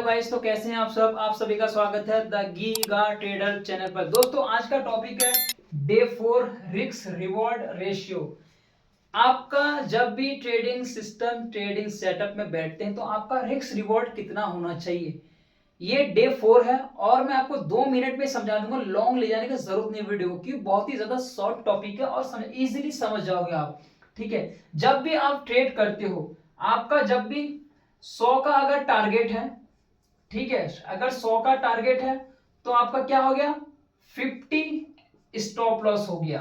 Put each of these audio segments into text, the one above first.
Guys, तो कैसे हैं आप सब। आप सभी का स्वागत है द गीगा ट्रेडर चैनल पर। दोस्तों आज का टॉपिक है डे 4 रिस्क रिवॉर्ड रेशियो। आपका जब भी ट्रेडिंग सिस्टम ट्रेडिंग सेटअप में बैठते हैं तो आपका रिस्क रिवॉर्ड कितना होना चाहिए, ये डे 4 है और मैं आपको 2 मिनट में समझा दूंगा। लॉन्ग ले जाने की जरूरत नहीं वीडियो की, बहुत ही ज्यादा शॉर्ट टॉपिक है और इजीली समझ जाओगे आप। ठीक है, जब भी आप ट्रेड करते हो, आपका जब भी 100 का अगर टारगेट है, ठीक है, अगर 100 का टारगेट है तो आपका क्या हो गया, 50 स्टॉप लॉस हो गया।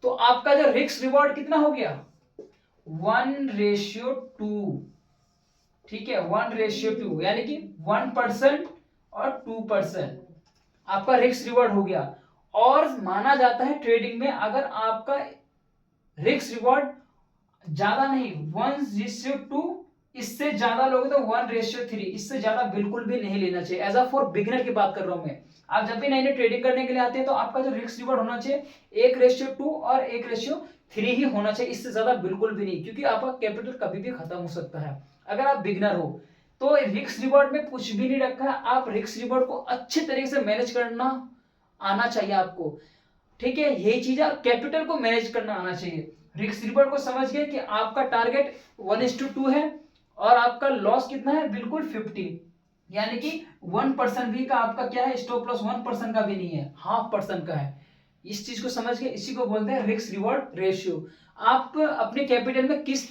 तो आपका जो रिस्क रिवॉर्ड कितना हो गया, 1:2। ठीक है, 1:2 यानी कि 1% और 2% आपका रिस्क रिवॉर्ड हो गया। और माना जाता है ट्रेडिंग में अगर आपका रिस्क रिवॉर्ड ज्यादा नहीं 1:2, इससे ज्यादा लोगे तो 1:3, इससे ज्यादा बिल्कुल भी नहीं लेना चाहिए। एज अ फॉर बिगिनर की बात कर रहा हूं मैं। आप जब भी नई नई ट्रेडिंग करने के लिए आते हैं तो आपका जो रिस्क रिवॉर्ड होना चाहिए 1:2 और 1:3 ही होना चाहिए, इससे ज्यादा बिल्कुल भी नहीं, क्योंकि आपका कैपिटल कभी भी खत्म हो सकता है अगर आप बिगिनर हो। तो रिस्क रिवॉर्ड में कुछ भी नहीं रखा है, आप रिस्क रिवॉर्ड को अच्छे तरीके से मैनेज करना आना चाहिए आपको। ठीक है, यही चीज है, कैपिटल को मैनेज करना आना चाहिए। रिस्क रिवॉर्ड को समझ गए कि आपका टारगेट 1:2 है और आपका लॉस कितना है, बिल्कुल 50, यानी कि 1% भी का आपका क्या है, स्टॉप लॉस 1% का भी नहीं है, 0.5% का है। इस चीज को समझ के इसी को बोलते हैं रिस्क रिवॉर्ड रेशियो। आप अपने कैपिटल में किस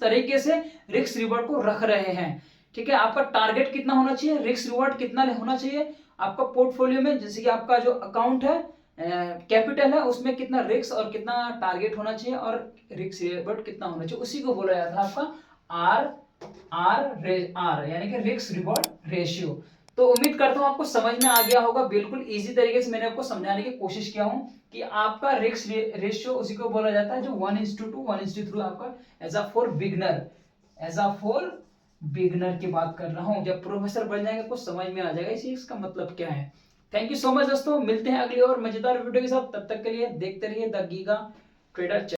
तरीके से रिस्क रिवॉर्ड को रख रहे हैं। ठीक है, आपका टारगेट कितना होना चाहिए, रिस्क रिवॉर्ड कितना होना चाहिए आपका पोर्टफोलियो में। जैसे कि आपका जो अकाउंट है, कैपिटल है, उसमें कितना रिस्क और कितना टारगेट होना चाहिए और रिस्क रिवॉर्ड कितना होना चाहिए, उसी को बोला जाता है आपका आर आर यानी कि रिस्क रिवॉर्ड रेशियो। तो उम्मीद करता हूं आपको समझ में आ गया होगा। बिल्कुल इजी तरीके से मैंने आपको समझाने की कोशिश किया हूं कि आपका रिस्क रेशियो उसी को बोला जाता है जो 1:2 1:3 आपका as a for beginner, as a for beginner की बात कर रहा हूं। जब प्रोफेसर बन जाएंगे आपको समझ में आ जाएगा इसी इसका मतलब क्या है। थैंक यू सो मच दोस्तों, मिलते हैं अगली और मजेदार वीडियो के साथ। तब तक के लिए देखते रहिए द गीगा ट्रेडर।